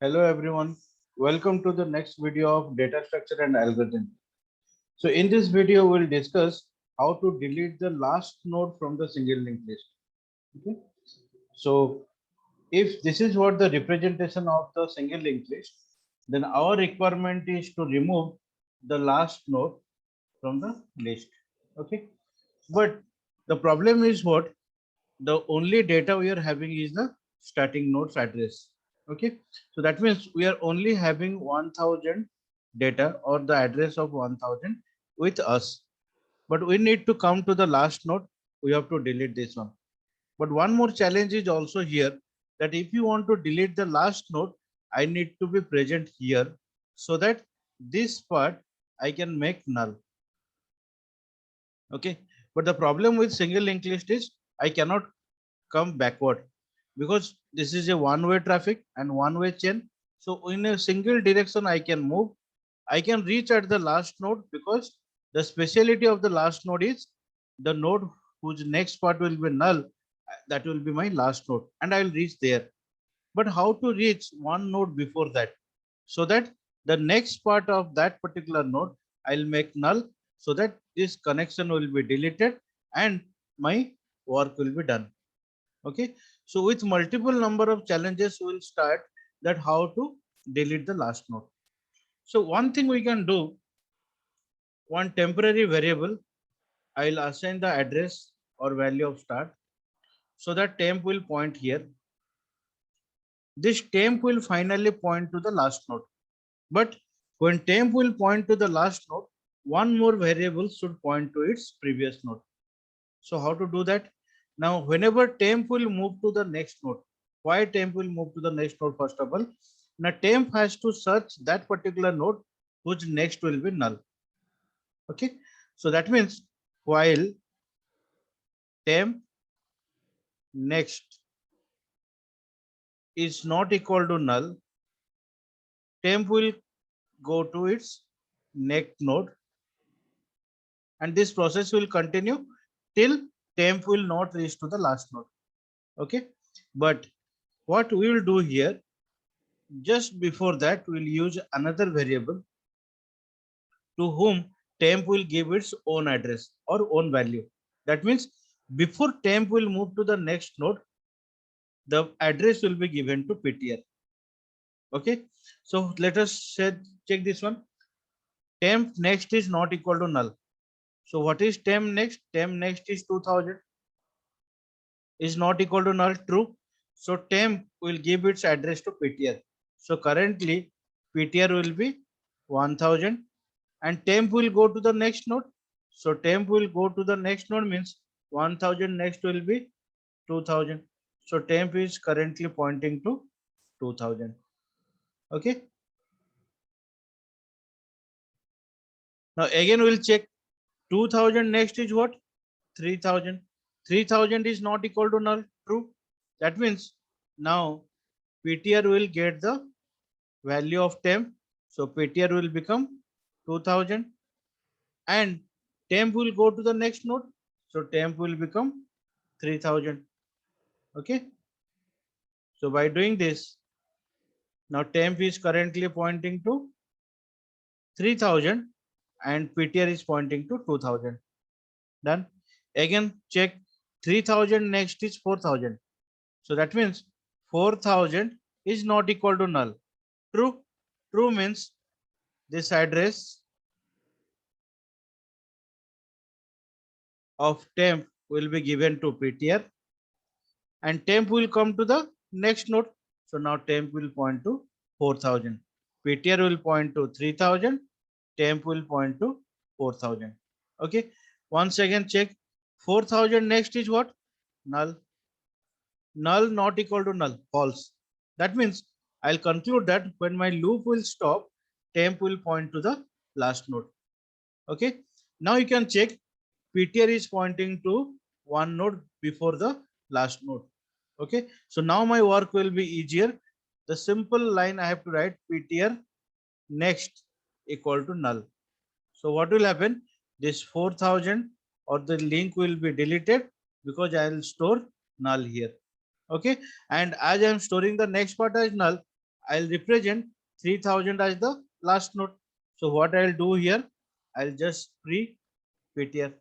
Hello everyone, welcome to the next video of data structure and algorithm. So in this video we'll discuss how to delete the last node from the single linked list. Okay. So if this is what the representation of the single linked list, then our requirement is to remove the last node from the list. Okay. But the problem is what? The only data we are having is the starting node's address. Okay, so that means we are only having 1000 data or the address of 1000 with us, but we need to come to the last node. We have to delete this one. But one more challenge is also here, that if you want to delete the last node, I need to be present here, so that this part I can make null. Okay, but the problem with single linked list is I cannot come backward, because this is a one-way traffic and one-way chain. So in a single direction I can move, I can reach at the last node, because the speciality of the last node is the node whose next part will be null, that will be my last node, and I will reach there. But how to reach one node before that, so that the next part of that particular node I'll make null, so that this connection will be deleted and my work will be done. Okay, so with multiple number of challenges we'll start that how to delete the last node. So one thing we can do, one temporary variable, I'll assign the address or value of start, so that temp will point here. This temp will finally point to the last node, but when temp will point to the last node, one more variable should point to its previous node. So how to do that? Now whenever temp will move to the next node, why temp will move to the next node? First of all, now temp has to search that particular node whose next will be null. Okay, so that means while temp next is not equal to null, temp will go to its next node, and this process will continue till temp will not reach to the last node. Okay, but what we will do here, just before that we'll use another variable to whom temp will give its own address or own value. That means before temp will move to the next node, the address will be given to ptr. Okay, so let us check this one. Temp next is not equal to null. So what is temp next? Temp next is 2000, is not equal to null, true. So temp will give its address to ptr. So currently ptr will be 1000, and temp will go to the next node. So temp will go to the next node means 1000 next will be 2000. So temp is currently pointing to 2000. Okay, now again we'll check. 2000 next is what? 3000. 3000 is not equal to null, true. That means now ptr will get the value of temp. So ptr will become 2000, and temp will go to the next node. So temp will become 3000. Okay, so by doing this, now temp is currently pointing to 3000 and ptr is pointing to 2000. Done. Again check. 3000 next is 4000. So that means 4000 is not equal to null, true. True means this address of temp will be given to ptr, and temp will come to the next node. So now temp will point to 4000, ptr will point to 3000, temp will point to 4000. Okay, once again check. 4000 next is what? Null. Null not equal to null, false. That means I'll conclude that when my loop will stop, temp will point to the last node. Okay, now you can check. ptr is pointing to one node before the last node. Okay, so now my work will be easier. The simple line I have to write: ptr next equal to null. So what will happen? This 4000 or the link will be deleted, because I will store null here. Okay, and as I am storing the next part as null, I'll represent 3000 as the last node. So what I'll do here, I'll just pre PTR.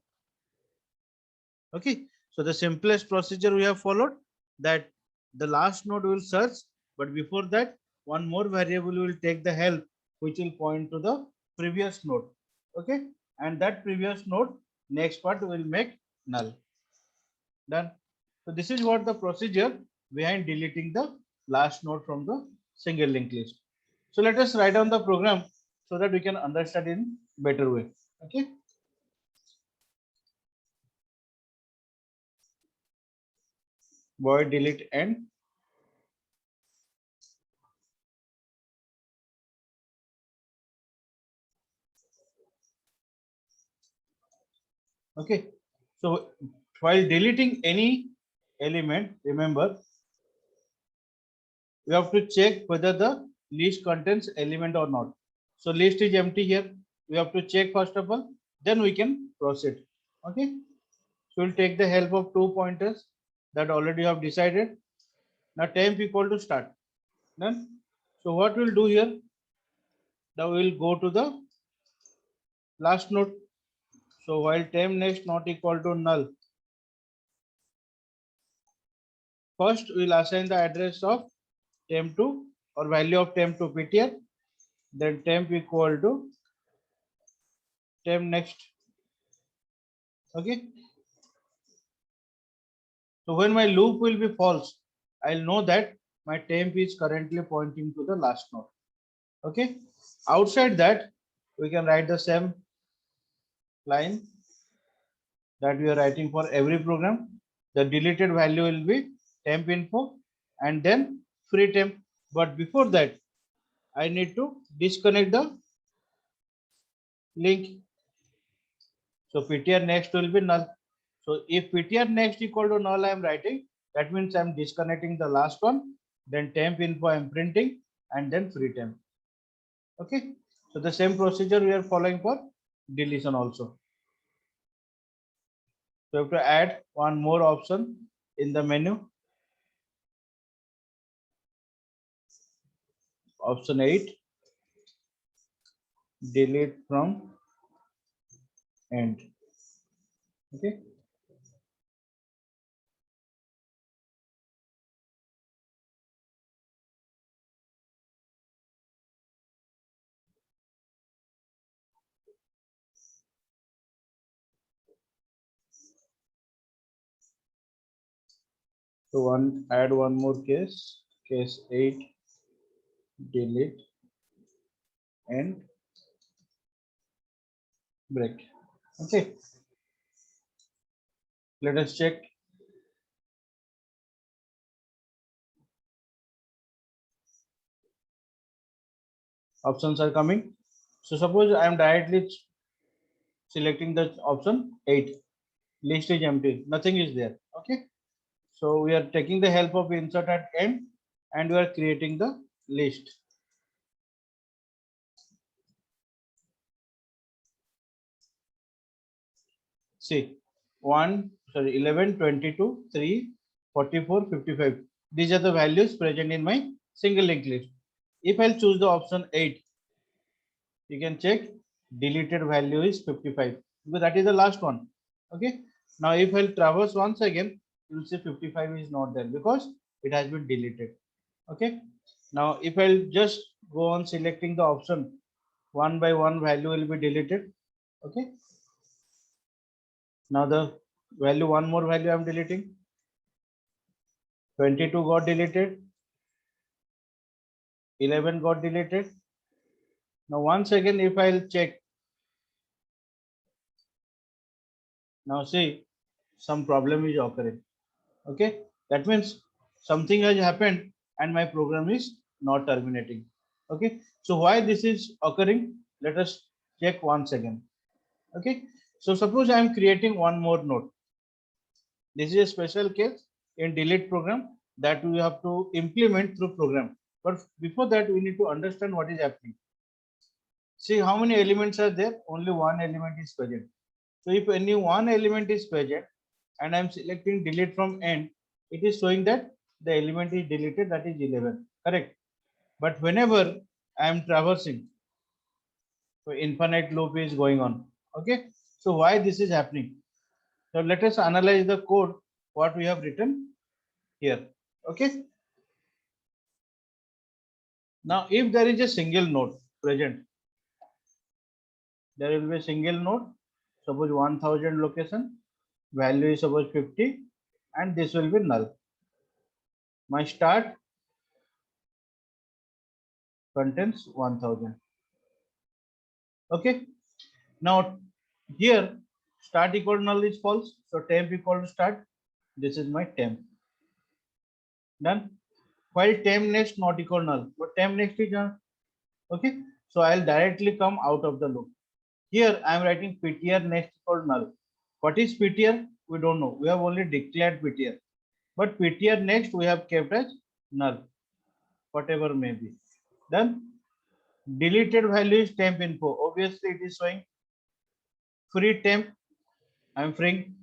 Okay. So the simplest procedure we have followed, that the last node will search, but before that, one more variable will take the help, which will point to the previous node. Okay. And that previous node, next part will make null. Done. So this is what the procedure behind deleting the last node from the single linked list. So let us write down the program so that we can understand in better way. Okay. Void delete end. Okay. So while deleting any element, remember we have to check whether the list contains element or not. So list is empty here. We have to check first of all, then we can proceed. Okay. So we'll take the help of two pointers that already have decided. Now temp equal to start. Done. So what we'll do here, now we'll go to the last node. So while temp next not equal to null, first we'll assign the address of temp2 or value of temp2 PTR, then temp equal to temp next. Okay. So when my loop will be false, I'll know that my temp is currently pointing to the last node. Okay. Outside that, we can write the same line that we are writing for every program. The deleted value will be temp info and then free temp. But before that, I need to disconnect the link. So PTR next will be null. So if PTR next equal to null, I am writing, that means I'm disconnecting the last one, then temp info I'm printing, and then free temp. Okay. So the same procedure we are following for deletion also. So we have to add one more option in the menu. Option 8, delete from end. Okay. So add one more case, case 8, delete and break. Okay. Let us check. Options are coming. So suppose I am directly selecting the option 8. List is empty. Nothing is there. Okay. So we are taking the help of insert at end and we are creating the list. See, 11, 22, 3, 44, 55. These are the values present in my single linked list. If I'll choose the option 8, you can check deleted value is 55 because that is the last one. Okay. Now if I'll traverse once again, you'll see 55 is not there because it has been deleted. Okay. Now if I'll just go on selecting the option, one by one value will be deleted. Okay. Now the value, one more value I'm deleting. 22 got deleted. 11 got deleted. Now once again, if I'll check, now see some problem is occurring. Okay. That means something has happened and my program is not terminating. Okay. So why this is occurring? Let us check once again. Okay. So suppose I am creating one more node. This is a special case in delete program that we have to implement through program. But before that, we need to understand what is happening. See how many elements are there? Only one element is present. So if any one element is present and I'm selecting delete from end, it is showing that the element is deleted, that is 11. Correct. But whenever I am traversing, so infinite loop is going on. Okay. So why this is happening? So let us analyze the code what we have written here. Okay. Now, if there is a single node present, there will be a single node. Suppose 1000 location, value is suppose 50, and this will be null. My start contains 1000. Okay. Now here start equal to null is false. So temp equal to start. This is my temp. Done. While temp next not equal null, but temp next is done. Okay. So I'll directly come out of the loop. Here I am writing ptr next equal to null. What is ptr? We don't know. We have only declared ptr. But ptr next we have kept as null, whatever may be. Done. Deleted value is temp info. Obviously it is showing free temp. I'm freeing.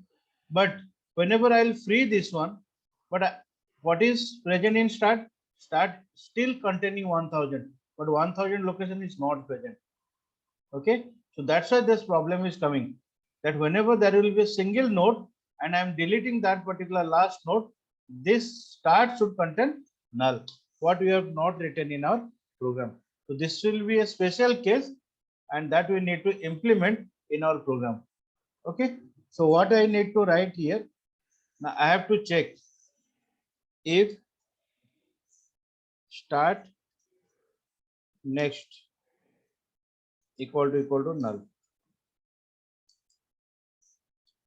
But whenever I'll free this one, but what is present in start? Start still containing 1000, but 1000 location is not present. Okay, so that's why this problem is coming. That whenever there will be a single node and I'm deleting that particular last node, this start should contain null, what we have not written in our program. So this will be a special case, and that we need to implement in our program. Okay, so what I need to write here, now I have to check if start next equal to null,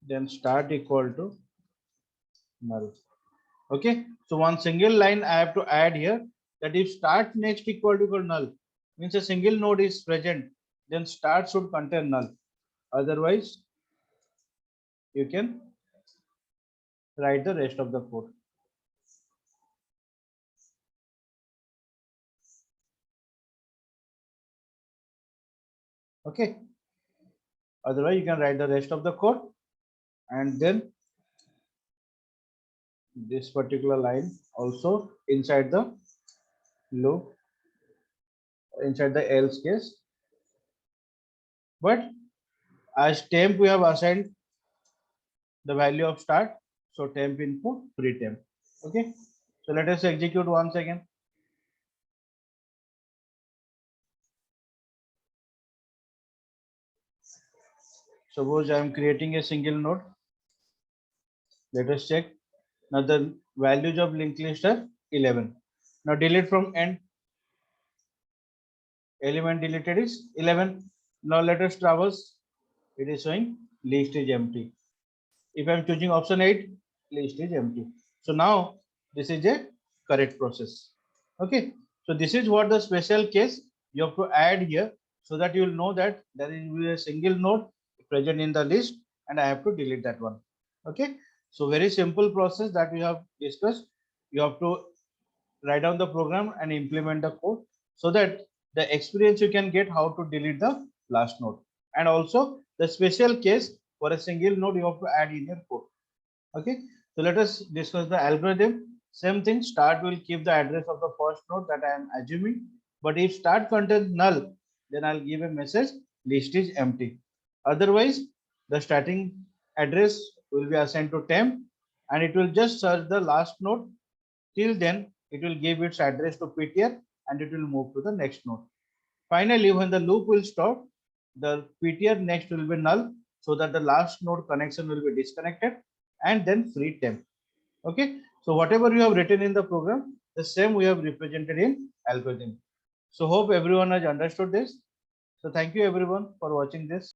then start equal to null. Okay, so one single line I have to add here, that if start next equal to null means a single node is present, then start should contain null. Otherwise, you can write the rest of the code. Okay, otherwise you can write the rest of the code, and then this particular line also inside the loop, inside the else case. But as temp we have assigned the value of start, so temp input free temp. Okay, so let us execute once again. Suppose I am creating a single node. Let us check. Now the values of linked list are 11. Now delete from end. Element deleted is 11. Now let us traverse. It is showing list is empty. If I am choosing option 8, list is empty. So now this is a correct process. Okay. So this is what the special case you have to add here, so that you will know that there is a single node present in the list and I have to delete that one. Okay. So very simple process that we have discussed. You have to write down the program and implement the code, so that the experience you can get how to delete the last node, and also the special case for a single node you have to add in your code. Okay, so let us discuss the algorithm. Same thing, start will keep the address of the first node that I am assuming, but if start contains null, then I'll give a message list is empty. Otherwise, the starting address will be assigned to temp, and it will just search the last node. Till then, it will give its address to ptr and it will move to the next node. Finally, when the loop will stop, the ptr next will be null, so that the last node connection will be disconnected, and then free temp. Okay, so whatever you have written in the program, the same we have represented in algorithm. So hope everyone has understood this. So thank you everyone for watching this.